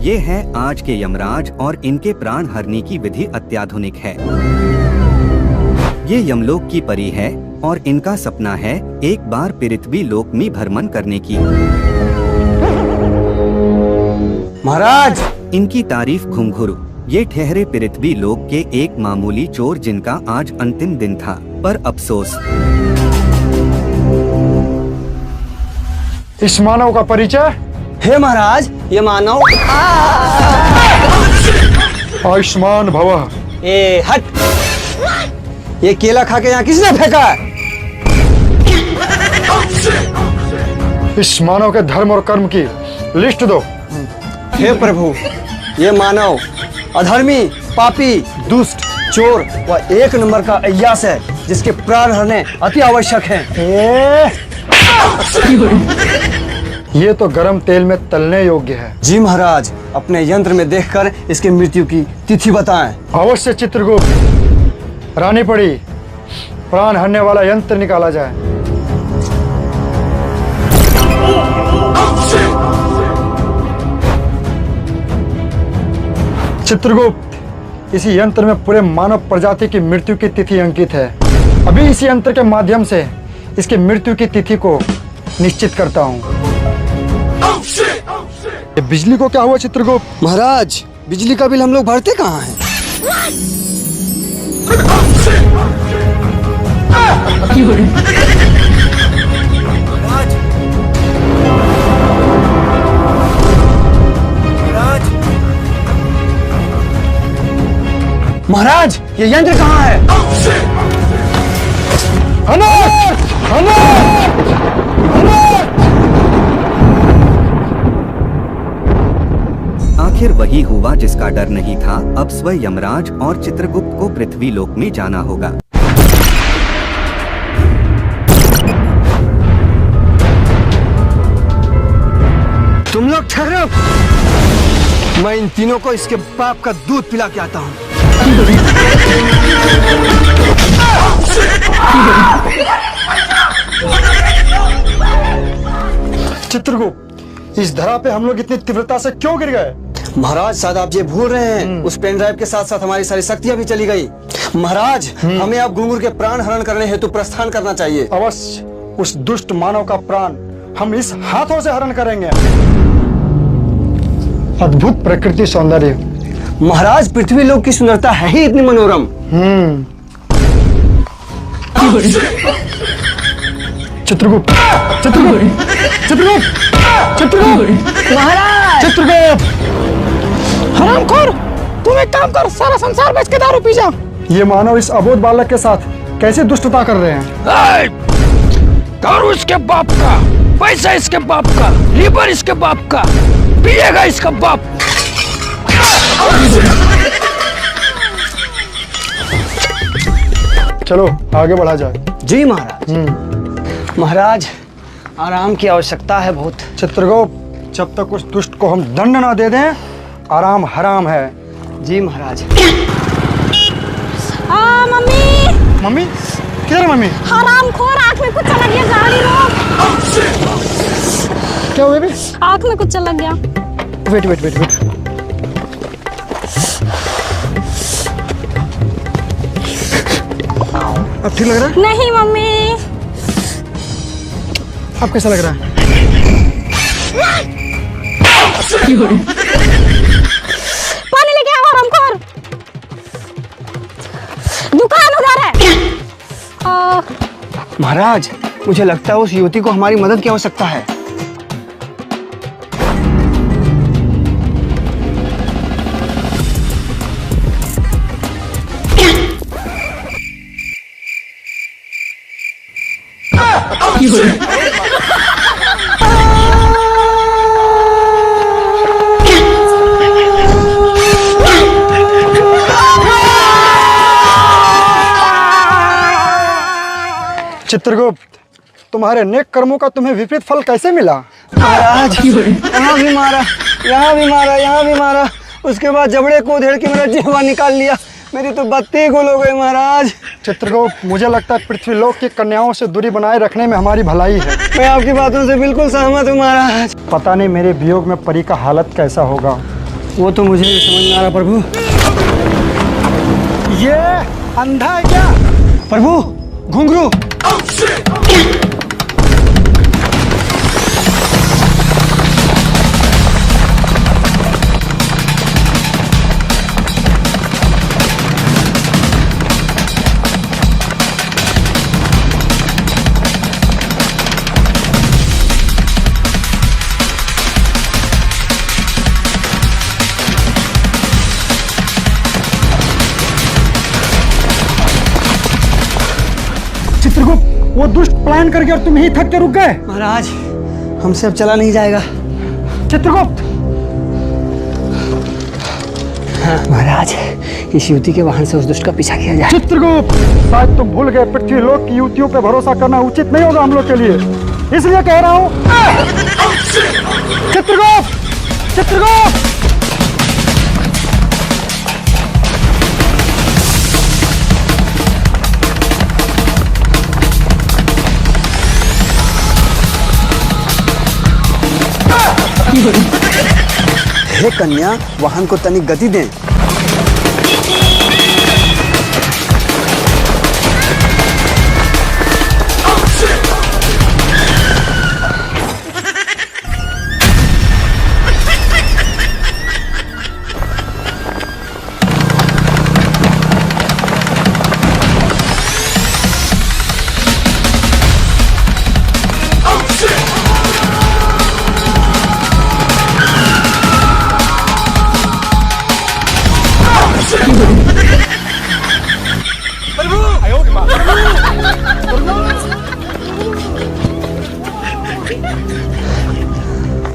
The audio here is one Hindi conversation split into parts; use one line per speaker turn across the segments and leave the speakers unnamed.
ये है आज के यमराज और इनके प्राण हरने की विधि अत्याधुनिक है। ये यमलोक की परी है और इनका सपना है एक बार पृथ्वी लोक में भ्रमण करने की।
महाराज,
इनकी तारीफ घुंघरू। ये ठहरे पृथ्वी लोक के एक मामूली चोर जिनका आज अंतिम दिन था, पर अफसोस।
इस मानव का परिचय?
हे महाराज, ये मानव
आयुष्मान भवः।
ए हट, ये केला खा के यहाँ किसने फेंका है?
इस मानव के धर्म और कर्म की लिस्ट दो।
हे प्रभु, ये मानव अधर्मी, पापी, दुष्ट, चोर व एक नंबर का अय्यास है, जिसके प्राण हरने अति आवश्यक हैं।
ये तो गरम तेल में तलने योग्य है।
जी महाराज, अपने यंत्र में देखकर इसकी मृत्यु की तिथि बताएं।
अवश्य चित्रगुप्त। रानी पड़ी, प्राण हरने वाला यंत्र निकाला जाए। चित्रगुप्त, इसी यंत्र में पूरे मानव प्रजाति की मृत्यु की तिथि अंकित है। अभी इसी यंत्र के माध्यम से इसकी मृत्यु की तिथि को निश्चित करता हूँ। ये बिजली को क्या हुआ चित्रगुप्त?
महाराज, बिजली का बिल हम लोग भरते कहाँ हैं? महाराज, ये यंत्र कहाँ है?
अनाथ! अनाथ! अनाथ!
आखिर वही हुआ जिसका डर नहीं था। अब स्वयं यमराज और चित्रगुप्त को पृथ्वी लोक में जाना होगा।
तुम लोग ठहरो, मैं इन तीनों को इसके बाप का दूध पिला के आता हूँ।
चित्रगुप्त, इस धरा पे हम लोग इतनी तीव्रता से क्यों गिर गए?
महाराज, शायद आप ये भूल रहे हैं, उस पेन ड्राइव के साथ साथ हमारी सारी शक्तियां भी चली गई। महाराज, हमें अब घुंघरू के प्राण हरण करने हेतु प्रस्थान करना चाहिए।
अवश्य, उस दुष्ट मानव का प्राण हम इस हाथों से हरण करेंगे। अद्भुत प्रकृति सौंदर्य।
महाराज, पृथ्वी लोक की सुंदरता है ही इतनी मनोरम।
चित्रगुप्त, चित्रगुप्त, चित्रगुप्त, चित्रगुप्त,
महाराज!
चित्रगुप्त!
हरामखोर, तुम एक काम कर, सारा संसार बेच के दारू पी जा।
ये मानव इस अबोध बालक के साथ कैसे दुष्टता कर रहे हैं?
दारू इसके बाप का, पैसा इसके बाप का, लीवर इसके बाप का, पिएगा इसका बाप।
चलो आगे बढ़ा जाए।
जी महाराज। महाराज, आराम की आवश्यकता है बहुत।
चित्रगुप्त, जब तक उस दुष्ट को हम दंड ना दे दें, आराम हराम है।
जी महाराज।
मम्मी!
मम्मी? किधर मम्मी?
हरामखोर, आँख में कुछ चला गया, गाड़ी रोक।
क्या हुआ बे?
आँख में कुछ चला गया।
Wait wait wait wait. अब ठीक लग रहा है?
नहीं मम्मी।
अब कैसा लग रहा है?
पानी लेके आओ हरामखोर। दुकान उधर है।
महाराज, मुझे लगता है उस युवती को हमारी मदद की आवश्यकता है।
चित्रगुप्त, तुम्हारे नेक कर्मों का तुम्हें विपरीत फल कैसे मिला?
महाराज, यहाँ भी मारा, यहाँ भी मारा, यहाँ भी मारा, उसके बाद जबड़े को उधेड़ के मेरा जीवा निकाल लिया। मेरी तो बत्ती गुल हो गई महाराज।
चित्रगुप्त, मुझे लगता है पृथ्वीलोक की कन्याओं से दूरी बनाए रखने में हमारी भलाई है।
मैं आपकी बातों से बिल्कुल सहमत हूँ महाराज।
पता नहीं मेरे वियोग में परी का हालत कैसा होगा।
वो तो मुझे भी समझ में आ रहा प्रभु।
ये अंधा है क्या?
प्रभु घुंघरू।
चित्रगुप्त, वो दुष्ट पलायन कर गया और तुम यहीं थक के रुक गए।
महाराज हमसे अब चला नहीं जाएगा।
चित्रगुप्त,
हाँ महाराज, इस युवती के वाहन से उस दुष्ट का पीछा किया जाए।
चित्रगुप्त, शायद तुम भूल गए पृथ्वी लोक की युवतियों पे भरोसा करना उचित नहीं होगा हम लोग के लिए, इसलिए कह रहा हूँ। चित्रगुप्त, चित्रगुप्त।
हे कन्या, वाहन को तनिक गति दें।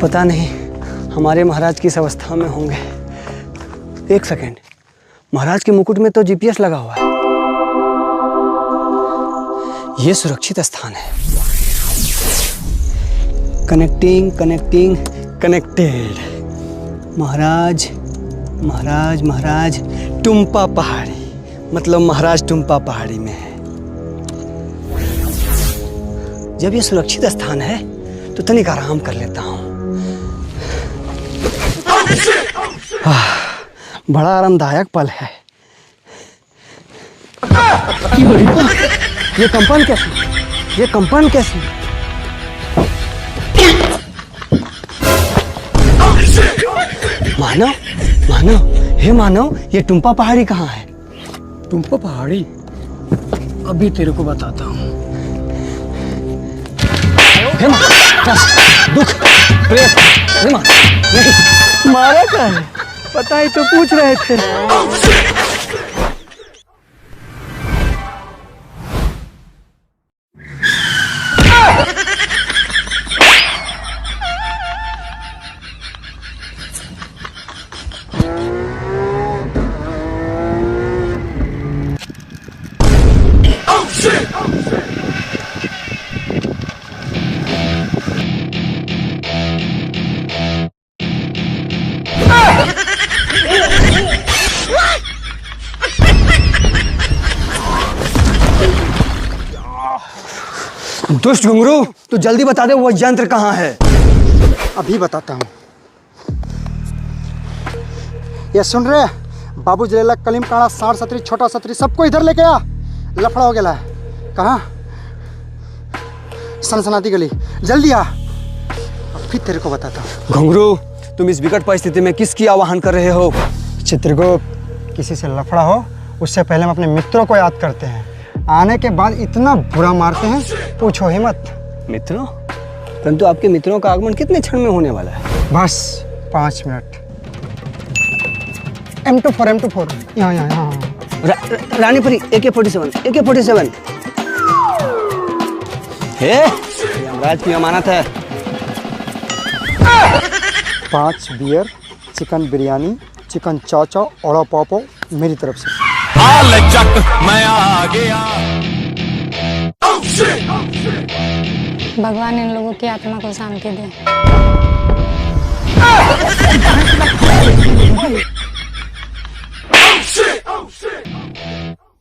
पता नहीं हमारे महाराज किस अवस्था में होंगे। एक सेकेंड, महाराज के मुकुट में तो जीपीएस लगा हुआ है। ये सुरक्षित स्थान है। Connecting connecting connected. महाराज महाराज महाराज टुम्पा पहाड़ी, मतलब महाराज टुम्पा पहाड़ी में है। जब ये सुरक्षित स्थान है तो तनिक आराम कर लेता हूँ। बड़ा आरामदायक पल है। ये कंपन कैसे? ये कंपन कैसे? मानव, मानव, हे मानव, ये टुम्पा पहाड़ी कहाँ है?
टुम्पा पहाड़ी? अभी तेरे को बताता हूँ।
हे मानव, कष्ट, दुख, प्रेत, हे मानव, नहीं मारा क्या है? पता ही तो पूछ रहे थे। दुष्ट घुंघरू, तू जल्दी बता दे वो यंत्र कहाँ है।
अभी बताता हूँ। ये सुन रहे? बाबू जलेला, कलीम काड़ा, साड़ सतरी, छोटा सतरी, सबको इधर लेके आ। लफड़ा हो गया है। कहाँ? सनसनाती गली, जल्दी आ। अब फिर तेरे को बताता हूँ।
घुंघरू, तुम इस विकट परिस्थिति में किसकी आवाहन कर रहे हो?
चित्रगुप्त, किसी से लफड़ा हो उससे पहले हम अपने मित्रों को याद करते हैं। आने के बाद इतना बुरा मारते हैं, पूछो ही मत।
मित्रों? परंतु आपके मित्रों का आगमन कितने क्षण में होने वाला है?
बस 5 मिनट। M24 यहाँ यहाँ यहाँ।
रानीपुरी AK-47 हे, यमराज की अमानत है।
5 बियर, चिकन बिरयानी, चिकन चाव चाव, ओड़ा पाव मेरी तरफ से।
मैं आ गया।
भगवान इन लोगों की आत्मा को शांति दे।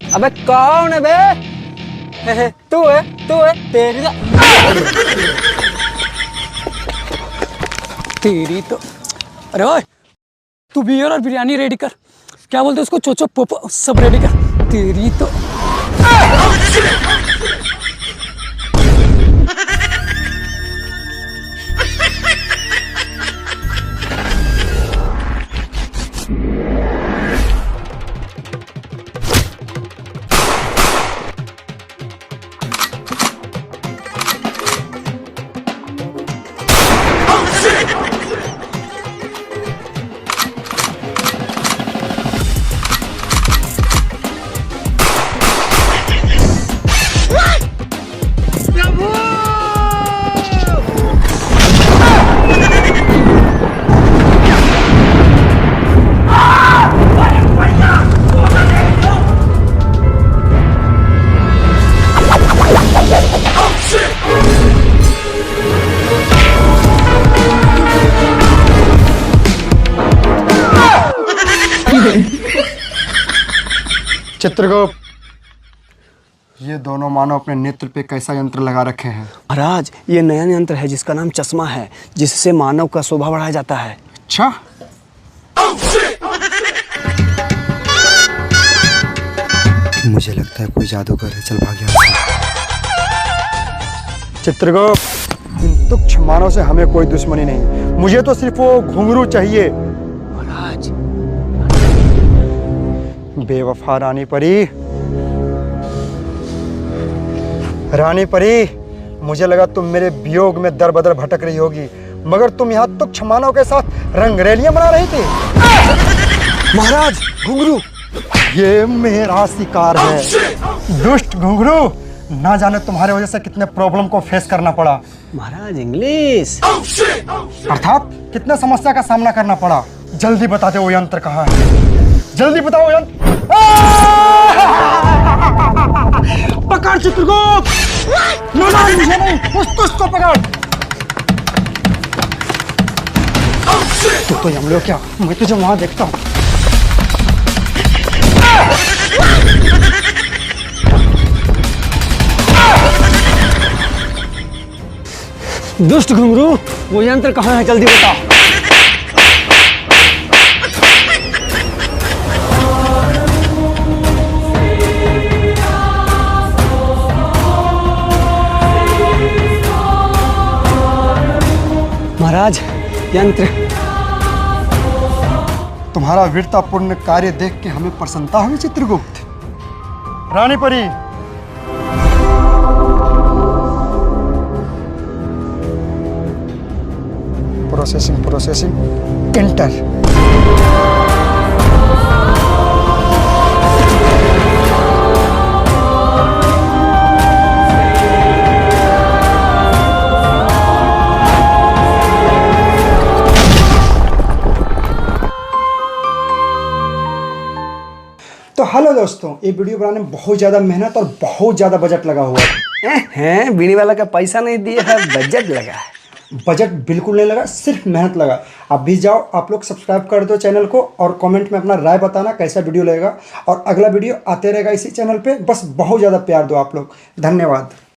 अबे कौन है बे? तू है तेरी तो अरे ओए
तू बियर और बिरयानी रेडी कर, क्या बोलते हैं उसको, चोचो पोपो सब रेडी कर। तेरी तो
चित्रगुप्त, ये दोनों मानव अपने नेत्र पे कैसा यंत्र लगा रखे हैं?
महाराज, ये नया यंत्र है जिसका नाम चश्मा है, जिससे मानव का शोभा बढ़ाया जाता है।
अच्छा,
मुझे लगता है कोई जादूगर है, चल भाग यहाँ से।
चित्रगुप्त, इन तुच्छ मानव से हमें कोई दुश्मनी नहीं, मुझे तो सिर्फ वो घुंघरू चाहिए।
महाराज,
बेवफा रानी परी, रानी परी, मुझे लगा तुम मेरे वियोग में दर बदर भटक रही होगी, मगर तुम यहाँ तुच्छ मानव के साथ रंगरेलियां मना रही थी।
महाराज, घुंघरू,
ये मेरा शिकार है। दुष्ट घुंघरू, ना जाने तुम्हारे वजह से कितने प्रॉब्लम को फेस करना पड़ा।
महाराज इंग्लिश,
अर्थात कितने समस्या का सामना करना पड़ा। जल्दी बता दो वो यंत्र कहाँ है, जल्दी बताओ यंत्र। पकड़ चित्रगुप्त, मुझे नहीं, उस दुष्ट को पकड़। तू तो यमलो क्या, मैं तुझे वहां देखता हूँ।
दुष्ट घुंघरू, वो यंत्र कहाँ है, जल्दी बता। महाराज, यंत्र।
तुम्हारा वीरतापूर्ण कार्य देख के हमें प्रसन्नता हुई चित्रगुप्त। रानी परी, प्रोसेसिंग एंटर। तो हेलो दोस्तों, ये वीडियो बनाने में बहुत ज़्यादा मेहनत और बहुत ज़्यादा बजट लगा हुआ है।
बीड़ी वाला का पैसा नहीं दिया है, बजट लगा है।
बजट बिल्कुल नहीं लगा, सिर्फ मेहनत लगा। अब भी जाओ आप लोग सब्सक्राइब कर दो चैनल को और कमेंट में अपना राय बताना कैसा वीडियो लगेगा, और अगला वीडियो आते रहेगा इसी चैनल पे। बस बहुत ज़्यादा प्यार दो आप लोग। धन्यवाद।